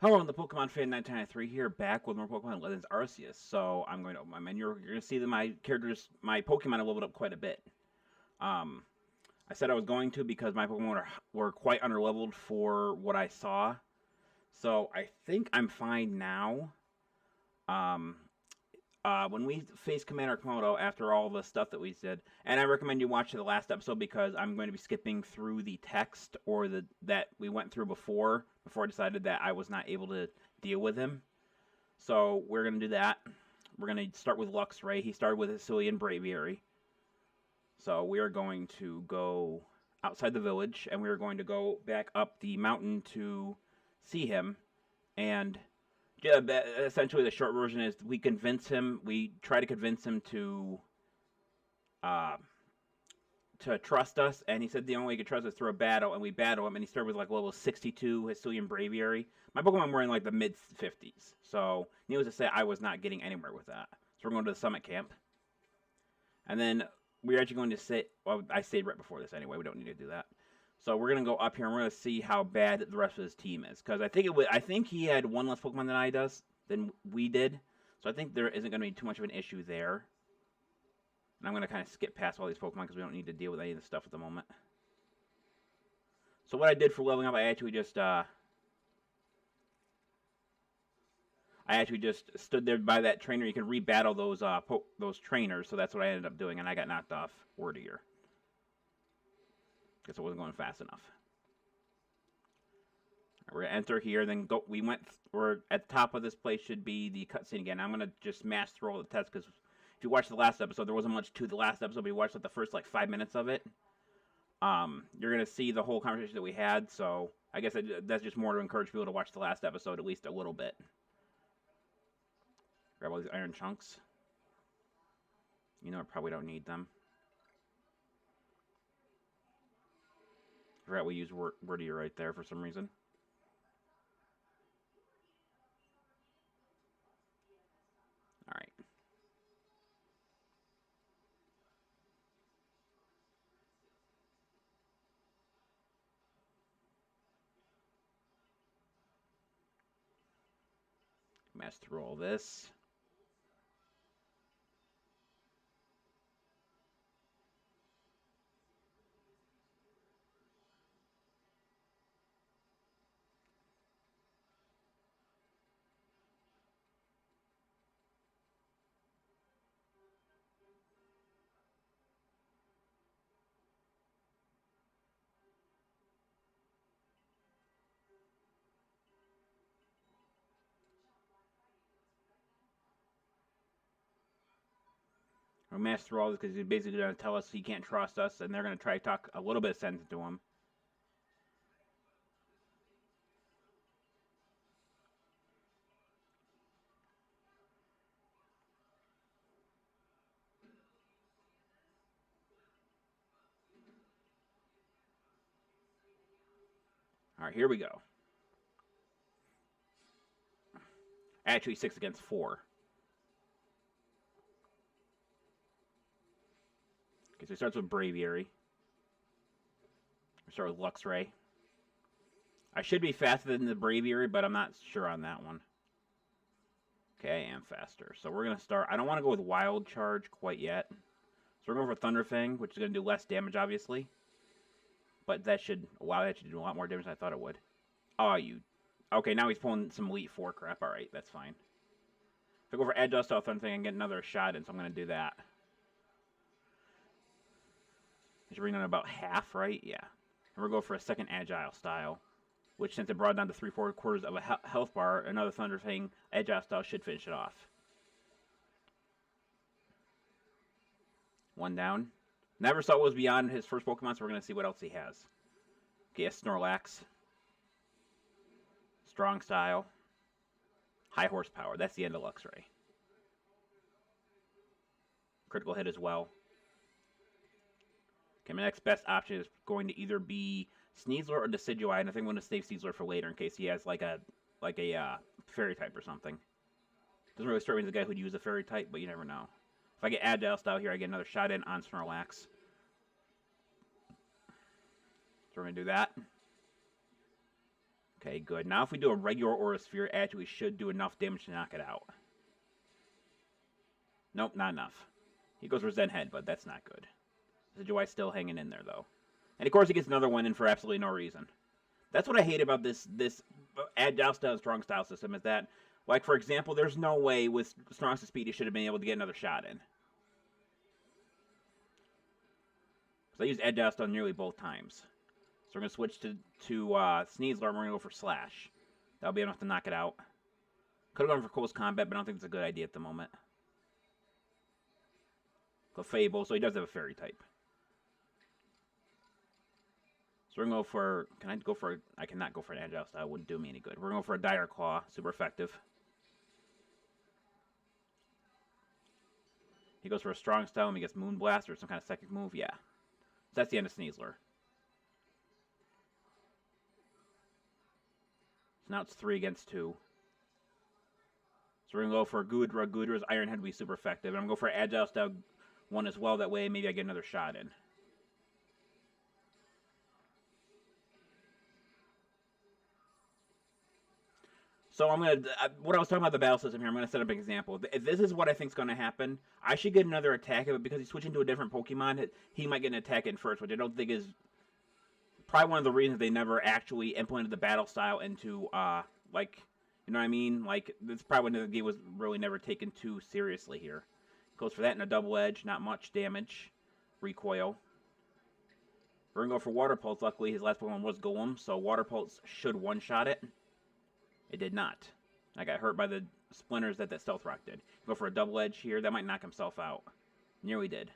Hello, I'm the Pokemon fan 1993 here, back with more Pokemon Legends Arceus. So I'm going to open my menu. You're going to see that my characters, my Pokemon have leveled up quite a bit. Um, I said I was going to because my Pokemon were quite underleveled for what I saw. So I think I'm fine now. Um, when we face Commander Kamodo after all the stuff that we did, and I recommend you watch the last episode because I'm going to be skipping through the text or the that we went through before I decided that I was not able to deal with him. So we're gonna do that. We're gonna start with Luxray. He started with Hisuian Braviary. So we are going to go outside the village, and we are going to go back up the mountain to see him, and yeah, essentially the short version is we convince him. We try to convince him uh, to trust us, and he said the only way he could trust us through a battle, and we battle him, and he started with like level 62 Hisuian Braviary. My Pokemon were in like the mid 50s, so needless to say, I was not getting anywhere with that. So we're going to the summit camp, and then we're actually going to sit. Well, I stayed right before this anyway. We don't need to do that. So we're gonna go up here and we're gonna see how bad the rest of his team is, because I think I think he had one less Pokemon than we did. So I think there isn't gonna be too much of an issue there. And I'm gonna kind of skip past all these Pokemon because we don't need to deal with any of this stuff at the moment. So what I did for leveling up, I actually just stood there by that trainer. You can rebattle those trainers, so that's what I ended up doing, and I got knocked off Wordier. Guess I wasn't going fast enough. We're gonna enter here, then go. We're at the top of this place should be the cutscene again. I'm gonna just smash through all the tests because if you watch the last episode, there wasn't much to the last episode, but you watched like the first like 5 minutes of it. You're gonna see the whole conversation that we had. So I guess that's just more to encourage people to watch the last episode at least a little bit. Grab all these iron chunks. You know, I probably don't need them. I forgot we used Wordier right there for some reason. All right. Mess through all this. We'll mash through all this because he's basically going to tell us he can't trust us, and they're going to try to talk a little bit of sense into him. All right, here we go. Actually, 6 against 4. Okay, so he starts with Braviary. We start with Luxray. I should be faster than the Braviary, but I'm not sure on that one. Okay, I am faster. So we're going to start. I don't want to go with Wild Charge quite yet. So we're going for Thunder Fang, which is going to do less damage, obviously. But that should, wow, that should do a lot more damage than I thought it would. Oh, you. Okay, now he's pulling some Elite Four crap. All right, that's fine. If I go for Agile Style Thunder Fang, I can get another shot in, so I'm going to do that. I should bring down about half, right? Yeah. And we'll go for a second Agile Style, which since it brought down to 3/4 of a health bar, another Thunder Fang Agile Style should finish it off. One down. Never saw what was beyond his first Pokemon, so we're going to see what else he has. Okay, Snorlax. Strong Style. High Horsepower. That's the end of Luxray. Critical hit as well. Okay, my next best option is going to either be Sneasler or Decidueye, and I think I'm going to save Sneasler for later in case he has like a Fairy type or something. Doesn't really strike me as a guy who'd use a Fairy type, but you never know. If I get Agile Style here, I get another shot in on Snorlax. So we're going to do that. Okay, good. Now if we do a regular Aura Sphere, actually we should do enough damage to knock it out. Nope, not enough. He goes for Zen Head, but that's not good. Decidueye still hanging in there, though. And of course he gets another one in for absolutely no reason. That's what I hate about this Agile Style and Strong Style system, is that, like, for example, there's no way with Strong Speed he should have been able to get another shot in. Because I used Agile Style nearly both times. So we're going to switch to Sneasler, and we're going to go for Slash. That'll be enough to knock it out. Could have gone for Close Combat, but I don't think it's a good idea at the moment. Clefable, so he does have a Fairy type. So we're going to go for... Can I go for... I cannot go for an Agile Style. It wouldn't do me any good. We're going to go for a Dire Claw. Super effective. He goes for a Strong Style and he gets Moonblast or some kind of psychic move. Yeah. So that's the end of Sneasler. So now it's 3 against 2. So we're going to go for Goodra. Goodra's Iron Head will be super effective. And I'm going to go for Agile Style 1 as well. That way maybe I get another shot in. So I'm going to... what I was talking about the battle system here, I'm going to set up an example. If this is what I think is going to happen, I should get another attack of it because he's switching to a different Pokemon. He might get an attack in first, which I don't think is... probably one of the reasons they never actually implemented the battle style into, like, you know what I mean? Like, that's probably when the game was really never taken too seriously here. Goes for that in a double edge, not much damage. Recoil. We're going to go for Water Pulse. Luckily, his last Pokemon was Golem, so Water Pulse should one-shot it. It did not. I got hurt by the splinters that Stealth Rock did. Go for a double edge here. That might knock himself out. Nearly did.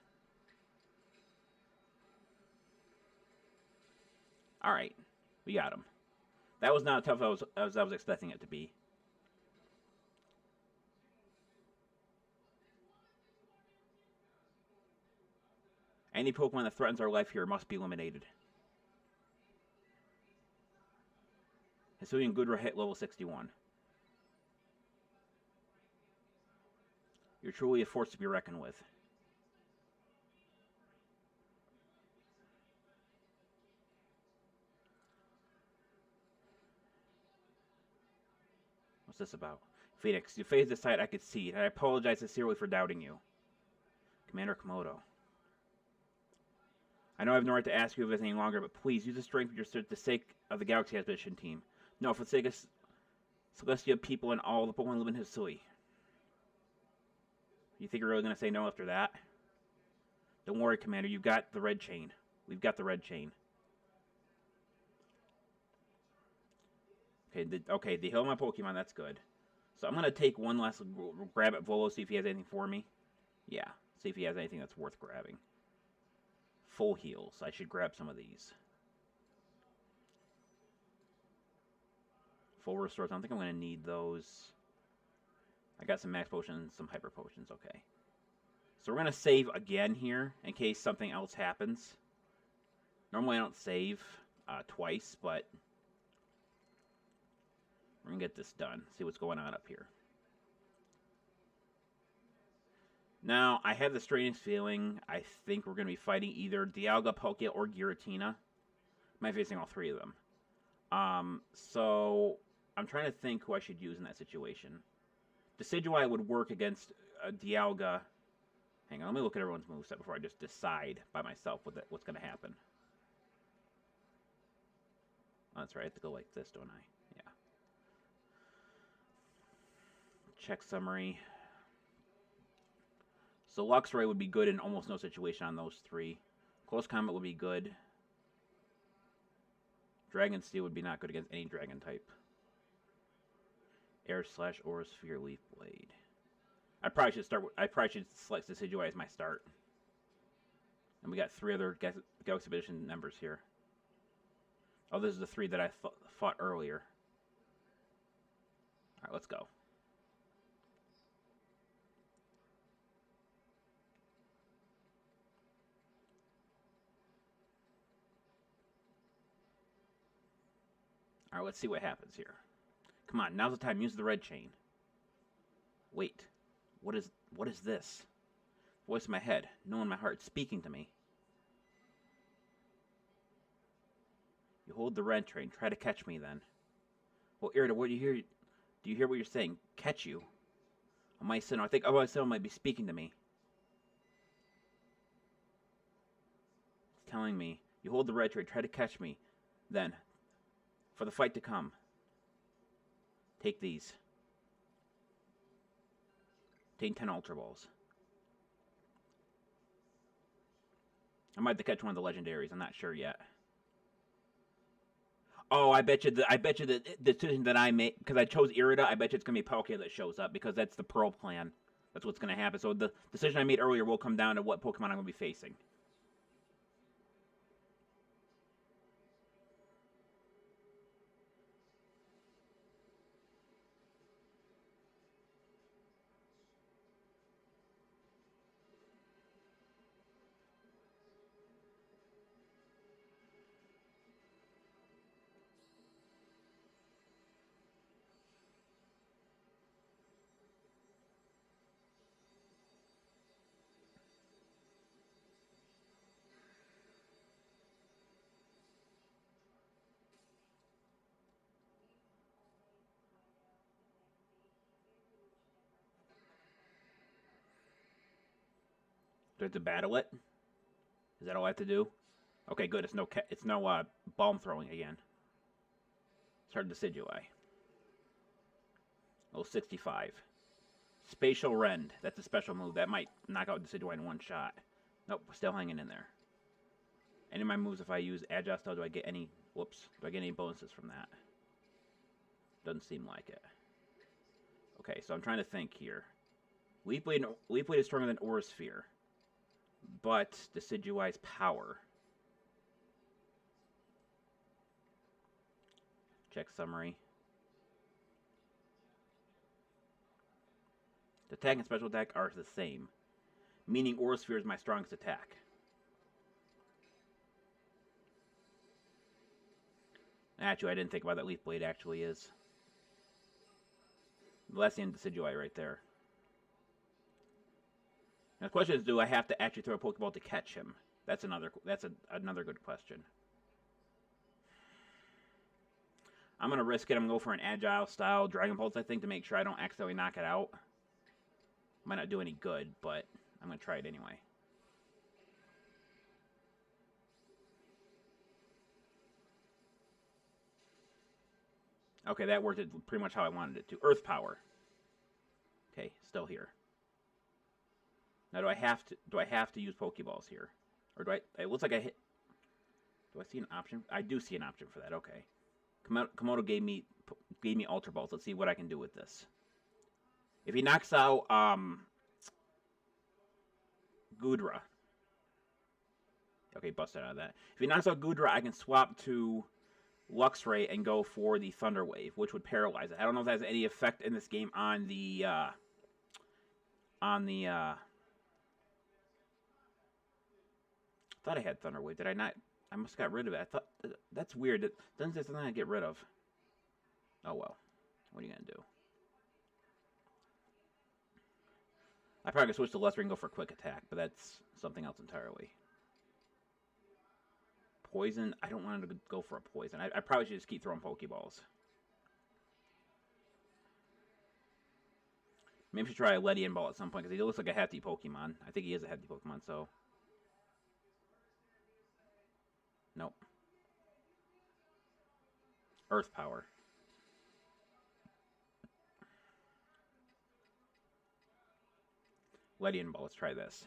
Alright. We got him. That was not as tough as I was expecting it to be. Any Pokemon that threatens our life here must be eliminated. Hisuian Goodra hit level 61. You're truly a force to be reckoned with. What's this about? Phoenix, you phased aside, I could see it, and I apologize sincerely for doubting you. Commander Kamodo. I know I have no right to ask you of this any longer, but please use the strength for the sake of the Galaxy Expedition team. No, for the sake of Celestia people and all the Pokemon live in Hisui. You think you're really going to say no after that? Don't worry, Commander, you've got the red chain. We've got the red chain. Okay, they heal my Pokemon, that's good. So I'm going to take one last grab at Volo, see if he has anything for me. Yeah, see if he has anything that's worth grabbing. Full heals. I should grab some of these. Full restores. I don't think I'm going to need those. I got some max potions, some hyper potions. Okay. So we're going to save again here in case something else happens. Normally I don't save twice, but we're going to get this done. See what's going on up here. Now, I have the strangest feeling. I think we're going to be fighting either Dialga, Palkia, or Giratina. I'm facing all three of them. So I'm trying to think who I should use in that situation. Decidueye would work against Dialga. Hang on, let me look at everyone's moveset before I just decide by myself what's going to happen. Oh, that's right, I have to go like this, don't I? Yeah. Check summary. So Luxray would be good in almost no situation on those three. Close Combat would be good. Dragon Steel would be not good against any dragon type. Air Slash, Aura Sphere, Leaf Blade. I probably should select Decidueye as my start. And we got three other Galaxy Edition members here. Oh, this is the three that I fought earlier. Alright, let's go. Alright, let's see what happens here. Come on, now's the time. Use the red chain. Wait. What is this? Voice in my head. No in my heart speaking to me. You hold the red chain. Try to catch me then. Well, Irida, what do you hear? Do you hear what you're saying? Catch you. Oh, my Sinnoh. I think my Sinnoh might be speaking to me. It's telling me, you hold the red trade, try to catch me. Then, for the fight to come, take these. Take 10 Ultra Balls. I might have to catch one of the legendaries. I'm not sure yet. Oh, I bet you the decision that I made, because I chose Irida, I bet you it's gonna be Palkia that shows up, because that's the Pearl plan. That's what's gonna happen. So the decision I made earlier will come down to what Pokemon I'm gonna be facing. Do I have to battle it? Is that all I have to do? Okay, good. It's no bomb throwing again. Start Decidueye. Oh, 65. Spatial Rend. That's a special move. That might knock out Decidueye in one shot. Nope, still hanging in there. Any of my moves, if I use Agile Style, do I get any... Whoops. Do I get any bonuses from that? Doesn't seem like it. Okay, so I'm trying to think here. Leaf Blade is stronger than Aura Sphere. But Decidueye's power. Check summary. The attack and special attack are the same, meaning Aura Sphere is my strongest attack. Actually, I didn't think about that. Leaf Blade actually is. Blessing Decidueye right there. Now the question is, do I have to actually throw a Pokeball to catch him? That's another good question. I'm gonna risk it. I'm gonna go for an Agile Style Dragon Pulse, I think, to make sure I don't accidentally knock it out. Might not do any good, but I'm gonna try it anyway. Okay, that worked pretty much how I wanted it to. Earth Power. Okay, still here. Now, do I have to use Pokeballs here, or do I? It looks like I hit. Do I see an option? I do see an option for that. Okay. Komodo gave me Ultra Balls. Let's see what I can do with this. If he knocks out Goodra. Okay, busted out of that. If he knocks out Goodra, I can swap to Luxray and go for the Thunder Wave, which would paralyze it. I don't know if that has any effect in this game on the I thought I had Thunder Wave. Did I not? I must have got rid of it. I thought that's weird. It doesn't say something I get rid of. Oh well. What are you gonna do? I probably could switch to Lesser and go for Quick Attack, but that's something else entirely. Poison. I don't want to go for a poison. I probably should just keep throwing Pokeballs. Maybe I should try a Ledian Ball at some point, because he looks like a hefty Pokemon. I think he is a hefty Pokemon, so... Nope. Earth Power. Ledian Ball, let's try this.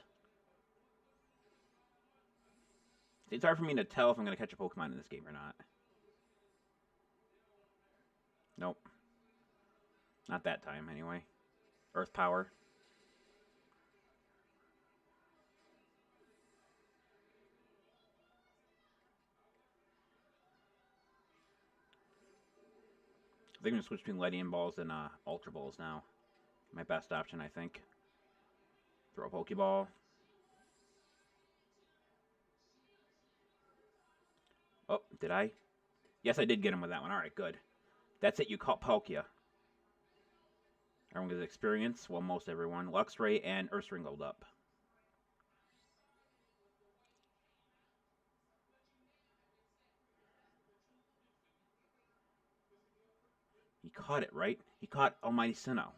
It's hard for me to tell if I'm going to catch a Pokemon in this game or not. Nope. Not that time, anyway. Earth Power. I think I'm going to switch between Ledian Balls and Ultra Balls now. My best option, I think. Throw a Pokeball. Oh, did I? Yes, I did get him with that one. Alright, good. That's it, you caught Palkia. Everyone gets experience. Well, most everyone. Luxray and Ursaring gold up. He caught it, right? He caught Almighty Sinnoh.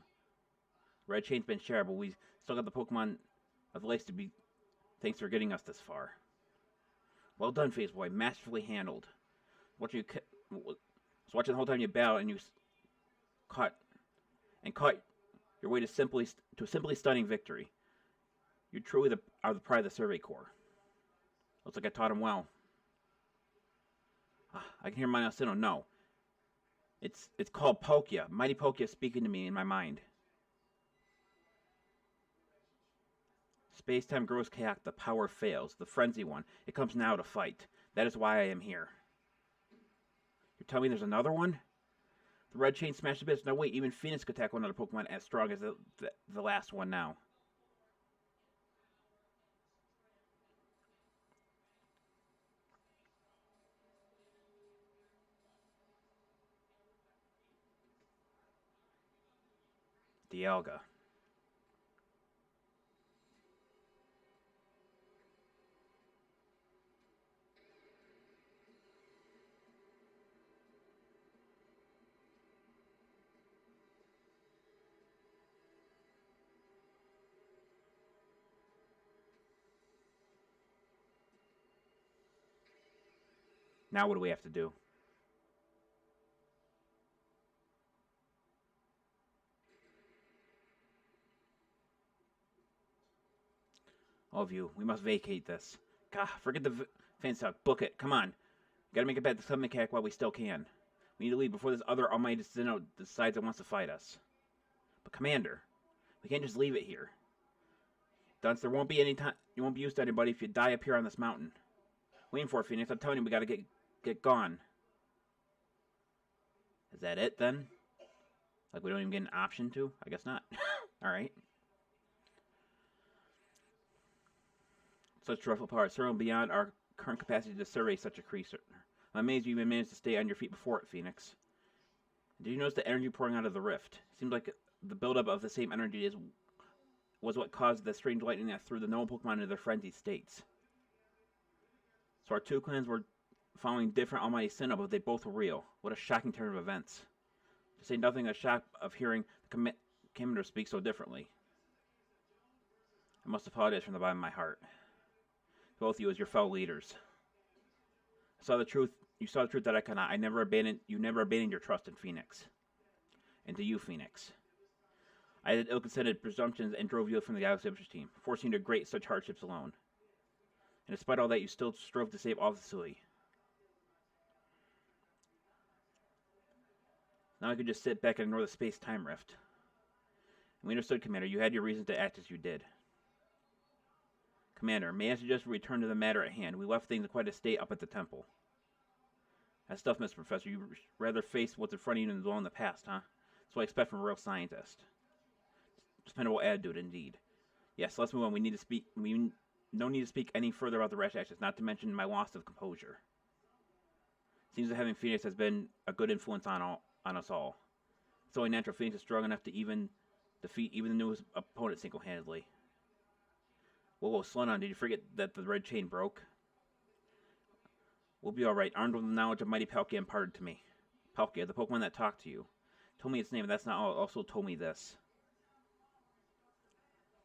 Red Chain's been shared, but we still got the Pokemon of the lakes to be. Thanks for getting us this far. Well done, Phase Boy. Masterfully handled. Watching you, was watching the whole time you battled, and you caught your way to a simply stunning victory. You truly are the pride of the Survey Corps. Looks like I taught him well. I can hear my Sinnoh. No, it's called Palkia. Mighty Palkia speaking to me in my mind. Space-time grows chaos, the power fails. The frenzy one. It comes now to fight. That is why I am here. You're telling me there's another one? The red chain smashed to bits. No wait, even Phoenix could attack one other Pokemon as strong as the last one now. Dialga. Now what do we have to do? All of you, we must vacate this. Gah, forget the fan talk. Book it. Come on. Gotta make it back to Summon Mechanic while we still can. We need to leave before this other Almighty Sinnoh decides it wants to fight us. But Commander, we can't just leave it here. Dunce, there won't be any time. You won't be used to anybody if you die up here on this mountain. Waiting for it, Phoenix. I'm telling you, we gotta get gone. Is that it then? Like we don't even get an option to? I guess not. Alright. Such dreadful power, certainly beyond our current capacity to survey such a creature. I'm amazed you even managed to stay on your feet before it, Phoenix. Did you notice the energy pouring out of the rift? Seems like the buildup of the same energy was what caused the strange lightning that threw the normal Pokemon into their frenzied states. So our two clans were following different Almighty Sinnoh, but they both were real. What a shocking turn of events. To say nothing of the shock of hearing the Commander speak so differently. I must apologize from the bottom of my heart. Both of you as your fellow leaders. I saw the truth. You saw the truth that I cannot. You never abandoned your trust in Phoenix. And to you, Phoenix. I had ill-considered presumptions and drove you from the Galaxy Adventures team, forcing you to great such hardships alone. And despite all that, you still strove to save all the facility. Now I could just sit back and ignore the space-time rift. And we understood, Commander. You had your reasons to act as you did. Commander, may I suggest we return to the matter at hand? We left things in quite a state up at the temple. That stuff, Mr. Professor. You rather face what's in front of you than dwell in the past, huh? That's what I expect from a real scientist. Dependable attitude, indeed. Yes, let's move on. We no need to speak any further about the rash actions, not to mention my loss of composure. Seems that having Phoenix has been a good influence on us all. It's only natural Phoenix is strong enough to defeat even the newest opponent single-handedly. Whoa, slow down. Did you forget that the red chain broke? We'll be alright, armed with the knowledge of Mighty Palkia imparted to me. Palkia, the Pokemon that talked to you. Told me its name, but that's not all. It also told me this.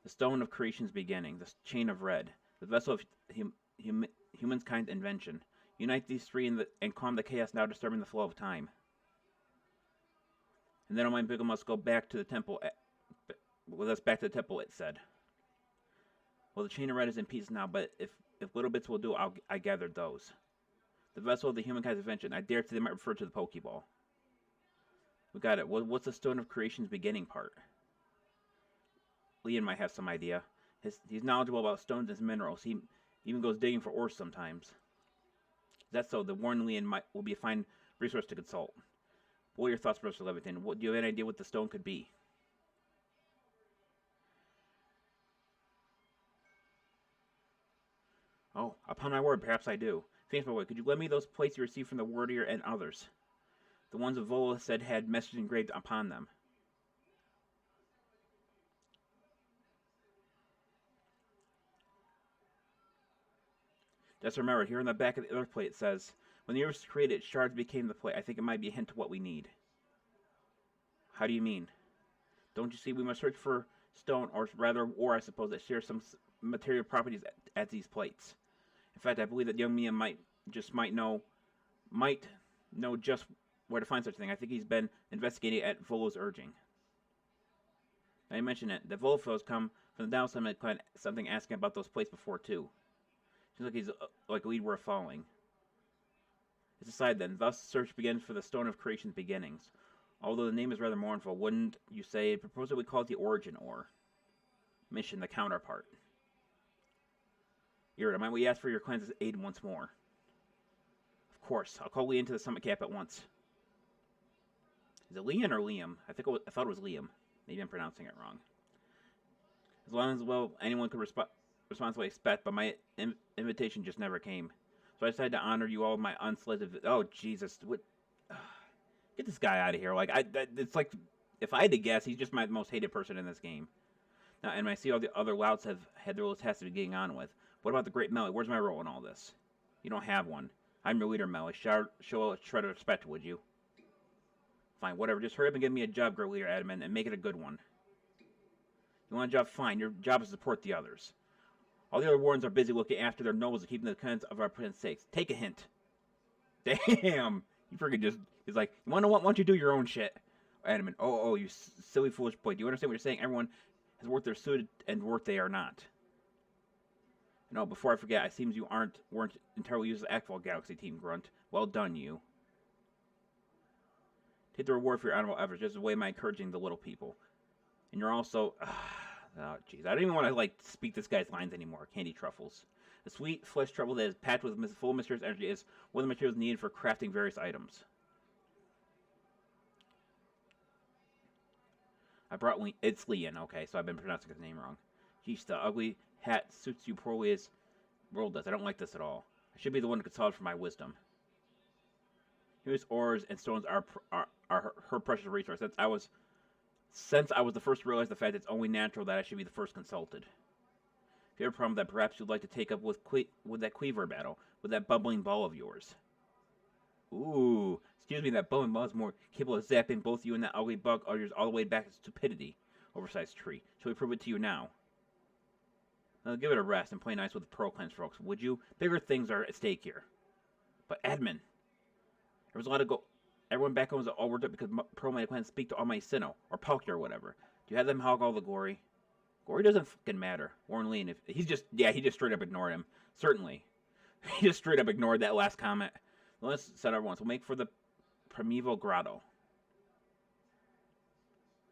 The Stone of Creation's beginning, the Chain of Red, the vessel of humankind's invention. Unite these three and calm the chaos now disturbing the flow of time. And then Almighty Biggle must go back to the temple. With us back to the temple, it said. Well, the Chain of Red is in pieces now, but if little bits will do, I gathered those. The vessel of the humankind's invention. I dare say they might refer to the Pokeball. We got it. What's the Stone of Creation's beginning part? Leon might have some idea. He's knowledgeable about stones and minerals. He even goes digging for ores sometimes. Is that so? The Warren Leon will be a fine resource to consult. What are your thoughts, Professor Leviton? Do you have any idea what the stone could be? Oh, upon my word, perhaps I do. Phoenix, my boy, could you lend me those plates you received from the Warrior and others? The ones Vola said had messages engraved upon them. Just remember, here on the back of the other plate it says, when the universe was created, shards became the plate. I think it might be a hint to what we need. How do you mean? Don't you see we must search for stone, or rather ore, I suppose, that shares some material properties at these plates. In fact, I believe that young Mia might know just where to find such a thing. I think he's been investigating at Volo's urging. Now you mentioned it. The Volofos come from the Down Summit clan, something asking about those plates before, too. Seems like he's like a lead worth following. It's decided then. Thus, search begins for the Stone of Creation's beginnings. Although the name is rather mournful, wouldn't you say? Propose that we call it the Origin Ore. Mission, the counterpart. Irida, might we ask for your clan's aid once more? Of course. I'll call Lee into the summit cap at once. Is it Leon or Liam? I thought it was Liam. Maybe I'm pronouncing it wrong. As long as, well, anyone could responsibly expect, but my invitation just never came. So I decided to honor you all with my unsolicited... Oh, Jesus. What... Get this guy out of here. Like, it's like, if I had to guess, he's just my most hated person in this game. Now, and I see all the other louts have had their little tasks to be getting on with. What about the Great Melly? Where's my role in all this? You don't have one. I'm your leader, Melly. Show a shred of respect, would you? Fine, whatever. Just hurry up and give me a job, Great Leader Adamant, and make it a good one. You want a job? Fine. Your job is to support the others. All the other wardens are busy looking after their nobles and keeping the defense of our prince's sakes. Take a hint. Damn! You freaking just... He's like, you want to know what? Why don't you do your own shit? Adamant, oh, you silly, foolish boy. Do you understand what you're saying? Everyone is worth their suit and worth they are not. No, before I forget, it seems you weren't entirely useless at Akval Galaxy Team Grunt. Well done, you. Take the reward for your honorable efforts, just a way of my encouraging the little people. And you're also... oh, jeez. I don't even want to, like, speak this guy's lines anymore. Candy truffles. The sweet flesh truffle that is packed with full of mysterious energy is one of the materials needed for crafting various items. I brought it's Leon, okay, so I've been pronouncing his name wrong. Geez, the ugly hat suits you poorly as world does. I don't like this at all. I should be the one to consult for my wisdom. Here's ores and stones are her precious resource. Since I was the first to realize the fact that it's only natural that I should be the first consulted. If you have a problem that perhaps you'd like to take up with that Queaver battle, with that bubbling ball of yours. Ooh, excuse me, that bubbling ball is more capable of zapping both you and that ugly bug or yours all the way back to stupidity. Oversized tree. Shall we prove it to you now? Now give it a rest and play nice with the Pearl Clan's folks, would you? Bigger things are at stake here. But admin, there was a lot of everyone back home was all worked up because Pearl made a plan to speak to Almighty Sinnoh, or Palkia or whatever. Do you have them hog all the glory? Glory doesn't fucking matter. Warren Lee, if he just straight up ignored him. Certainly. He just straight up ignored that last comment. Let's set our once. We'll make for the Primeval Grotto.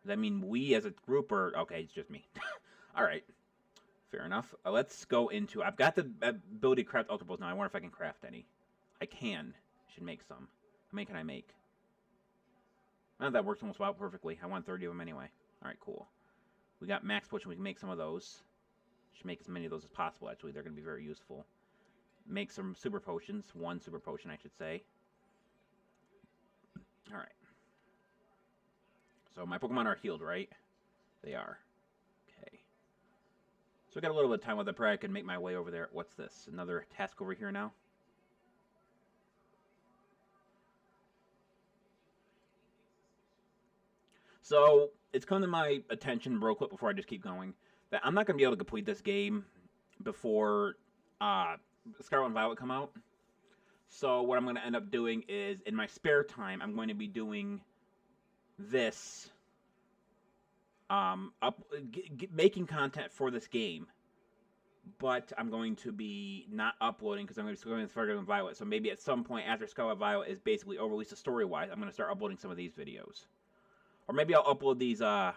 Does that mean we as a group, or... Okay, it's just me. Alright. Fair enough. Let's go into... I've got the ability to craft Ultra Balls now. I wonder if I can craft any. I can. Should make some. How many can I make? Well, that works almost about perfectly. I want 30 of them anyway. Alright, cool. We got max potion. We can make some of those. Should make as many of those as possible, actually. They're going to be very useful. Make some super potions. One super potion, I should say. Alright. So my Pokemon are healed, right? They are. Okay. So I got a little bit of time with it. Probably I can make my way over there. What's this? Another task over here now? So, it's come to my attention real quick before I just keep going, that I'm not going to be able to complete this game before Scarlet and Violet come out. So, what I'm going to end up doing is, in my spare time, I'm going to be doing this, making content for this game. But I'm going to be not uploading because I'm going to be going with Scarlet and Violet. So, maybe at some point after Scarlet and Violet is basically over, at least story-wise, I'm going to start uploading some of these videos. Or maybe I'll upload these, no.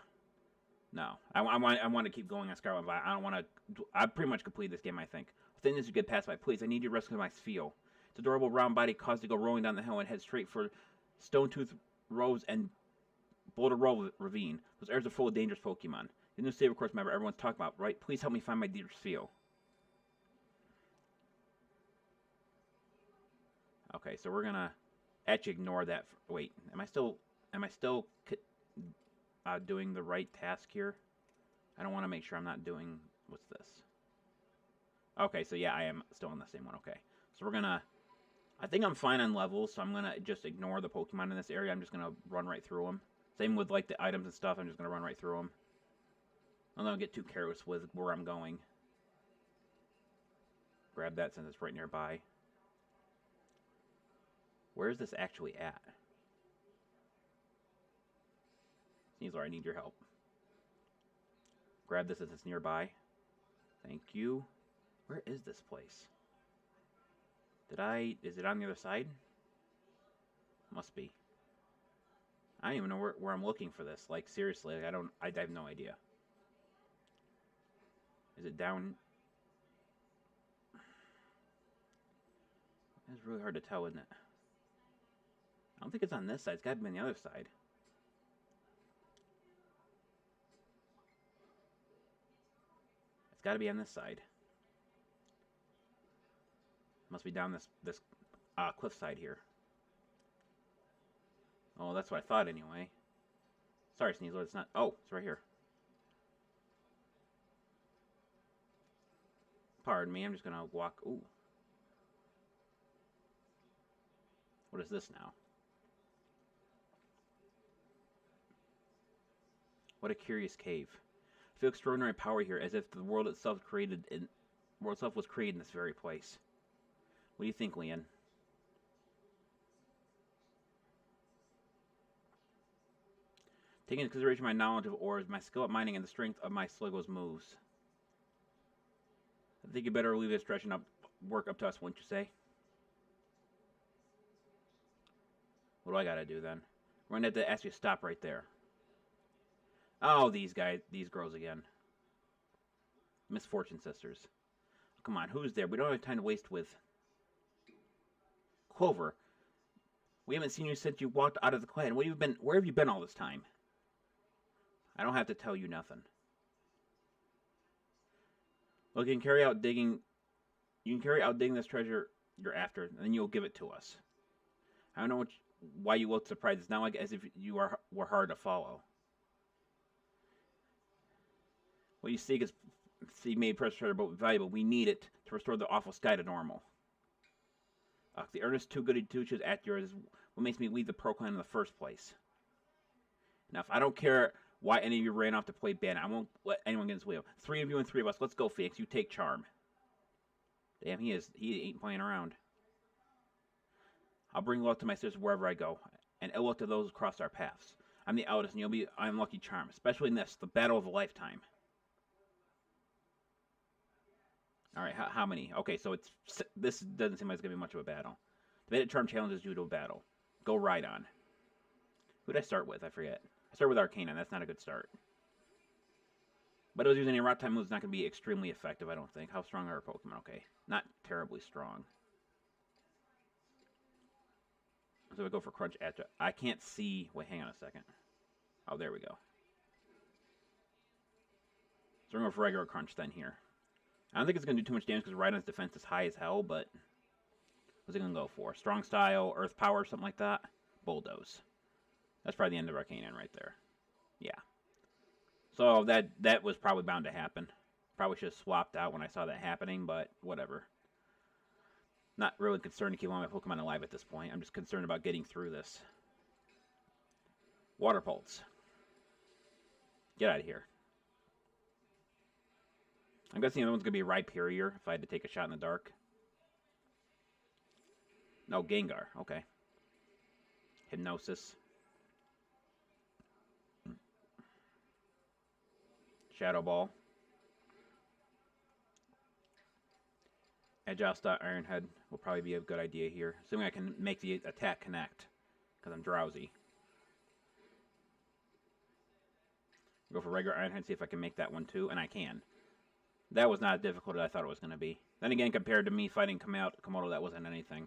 I want to keep going on Scarlet and Violet. I don't want to... I pretty much completed this game, I think. The thing is, you get past by. Please, I need you to rescue my Spheal. Its adorable round body caused to go rolling down the hill and head straight for Stone Tooth Rose and Boulder Roll Ravine. Those areas are full of dangerous Pokemon. The new Saber Course member everyone's talking about, right? Please help me find my dear Spheal. Okay, so we're gonna actually ignore that. Wait, am I still doing the right task here? I don't want to make sure I'm not doing... What's this? Okay, so yeah, I am still on the same one. Okay, so we're gonna... I think I'm fine on levels, so I'm gonna just ignore the Pokemon in this area. I'm just gonna run right through them. Same with like the items and stuff. I'm just gonna run right through them. I'm not gonna get too careless with where I'm going. Grab that since it's right nearby. Where is this actually at? Sneasler, I need your help. Grab this as it's nearby. Thank you. Where is this place? Is it on the other side? Must be. I don't even know where I'm looking for this. Like, seriously, I have no idea. Is it down? It's really hard to tell, isn't it? I don't think it's on this side. It's got to be on the other side. It's got to be on this side. Must be down this cliff side here. Oh, that's what I thought anyway. Sorry, Sneasler, it's not. Oh, it's right here. Pardon me, I'm just gonna walk. Ooh. What is this now? What a curious cave. I feel extraordinary power here, as if the world itself was created in this very place. What do you think, Leon? Taking into consideration my knowledge of ores, my skill at mining, and the strength of my Sligo's moves, I think you better leave this stretching work up to us, wouldn't you say? What do I gotta do then? We're gonna have to ask you to stop right there. Oh, these girls again. Misfortune Sisters. Come on, who's there? We don't have time to waste with Clover. We haven't seen you since you walked out of the clan. Where have you been all this time? I don't have to tell you nothing. Well, you can carry out digging this treasure you're after, and then you'll give it to us. I don't know why you look surprised. It's not like as if you were hard to follow. What you seek is made precious treasure, but valuable. We need it to restore the awful sky to normal. The earnest too-goody two-shoes at yours is what makes me leave the Pro Clan in the first place. Now, if I don't care why any of you ran off to play band, I won't let anyone get in this wheel. 3 of you and 3 of us. Let's go, Phoenix. You take charm. Damn, he ain't playing around. I'll bring luck to my sisters wherever I go, and ill luck to those who cross our paths. I'm the eldest, and you'll be unlucky charm, especially in this, the battle of a lifetime. Alright, how many? Okay, so this doesn't seem like it's going to be much of a battle. The Bandit Charm challenges you to a battle. Go right on. Who did I start with? I forget. I started with Arcanine. That's not a good start. But it was using a rock type move is not going to be extremely effective, I don't think. How strong are our Pokemon? Okay, not terribly strong. So we go for Crunch Atra. I can't see. Wait, hang on a second. Oh, there we go. So we're going to go for regular Crunch then here. I don't think it's going to do too much damage because Rhydon's defense is high as hell, but what's it going to go for? Strong Style, Earth Power, something like that? Bulldoze. That's probably the end of Arcanine right there. Yeah. So that was probably bound to happen. Probably should have swapped out when I saw that happening, but whatever. Not really concerned to keep all my Pokemon alive at this point. I'm just concerned about getting through this. Water Pulse. Get out of here. I'm guessing the other one's going to be Rhyperior if I had to take a shot in the dark. No, Gengar. Okay. Hypnosis. Shadow Ball. Agile Star Ironhead will probably be a good idea here. Assuming I can make the attack connect. Because I'm drowsy. Go for regular Ironhead, see if I can make that one too. And I can. That was not as difficult as I thought it was going to be. Then again, compared to me fighting Kamodo, that wasn't anything.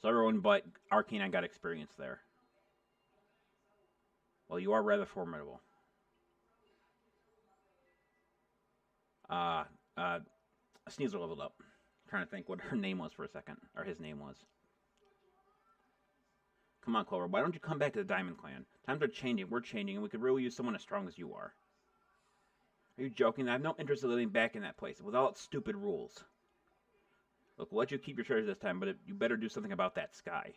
So everyone but Arcanine got experience there. Well, you are rather formidable. Sneasler leveled up. I'm trying to think what her name was for a second. Or his name was. Come on, Clover. Why don't you come back to the Diamond Clan? Times are changing. We're changing. And we could really use someone as strong as you are. Are you joking? I have no interest in living back in that place with all its stupid rules. Look, we'll let you keep your treasures this time, but you better do something about that sky.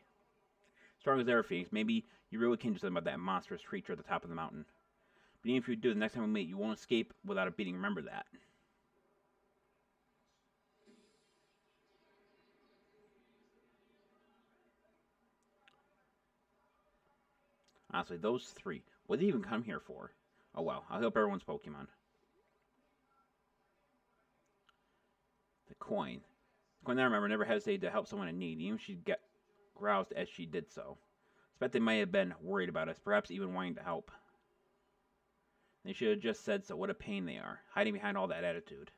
Strong as ever, Phoenix. Maybe you really can do something about that monstrous creature at the top of the mountain. But even if you do, the next time we meet, you won't escape without a beating. Remember that. Honestly, those three. What did they even come here for? Oh well, I'll help everyone's Pokemon. The coin. The coin, I remember, never hesitated to help someone in need, even if she got roused as she did so. I bet they may have been worried about us, perhaps even wanting to help. They should have just said so. What a pain they are, hiding behind all that attitude.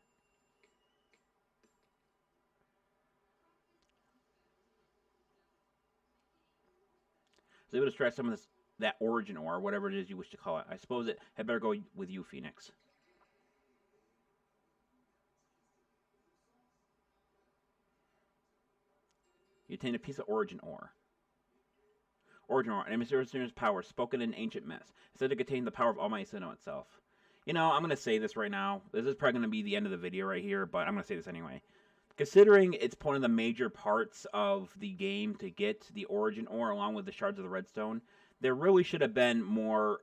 I was able to extract some of that origin ore, whatever it is you wish to call it. I suppose it had better go with you, Phoenix. You obtained a piece of origin ore. Origin ore, an mysterious power spoken in ancient myths. It said to contain the power of Almighty Sinnoh itself. You know, I'm going to say this right now. This is probably going to be the end of the video right here, but I'm going to say this anyway. Considering it's one of the major parts of the game to get the origin ore along with the shards of the redstone, there really should have been more.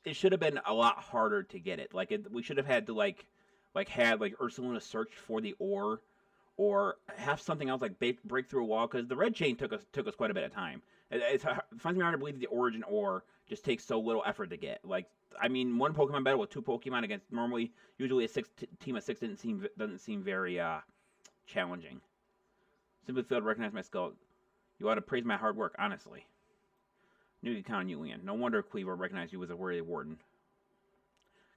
It should have been a lot harder to get it. We should have had to had Ursaluna search for the ore, or have something else like break through a wall, because the red chain took us quite a bit of time. It finds me hard to believe the origin ore just takes so little effort to get. I mean, one Pokemon battle with two Pokemon against usually a team of six doesn't seem very challenging. Simply failed to recognize my skill. You ought to praise my hard work, honestly. Knew you could count on you, Leon. No wonder Cleaver recognized you as a worthy warden.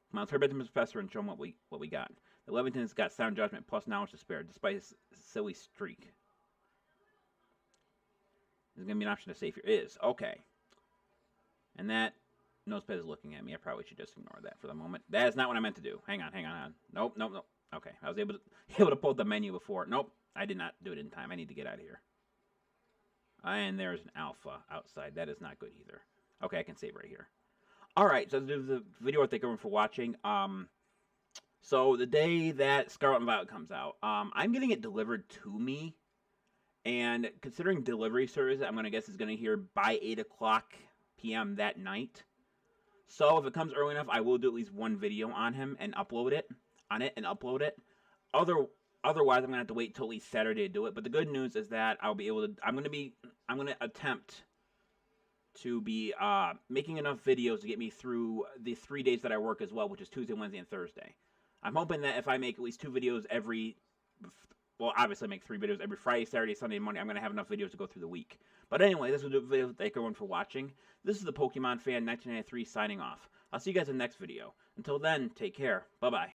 Come on, let's hurry back to Mr. Professor and show him what we got. The Levington's got sound judgment plus knowledge to spare, despite his silly streak. There's going to be an option to save here. It is. Okay. And that Nosepet is looking at me. I probably should just ignore that for the moment. That is not what I meant to do. Hang on. Nope. Okay. I was able to pull the menu before. Nope. I did not do it in time. I need to get out of here. And there's an alpha outside. That is not good either. Okay, I can save right here. Alright, so let's do the video. Thank everyone for watching. So the day that Scarlet and Violet comes out, I'm getting it delivered to me. And considering delivery service, I'm going to guess it's going to hear by 8 o'clock p.m. that night. So if it comes early enough, I will do at least one video on him and upload it. Otherwise, I'm going to have to wait till at least Saturday to do it. But the good news is that I'll be able to, I'm going to attempt to be making enough videos to get me through the 3 days that I work as well, which is Tuesday, Wednesday, and Thursday. I'm hoping that if I make at least 2 videos obviously I make 3 videos every Friday, Saturday, Sunday, and Monday, I'm going to have enough videos to go through the week. But anyway, this was the video. Thank everyone for watching. This is the Pokemon Fan 1993 signing off. I'll see you guys in the next video. Until then, take care. Bye-bye.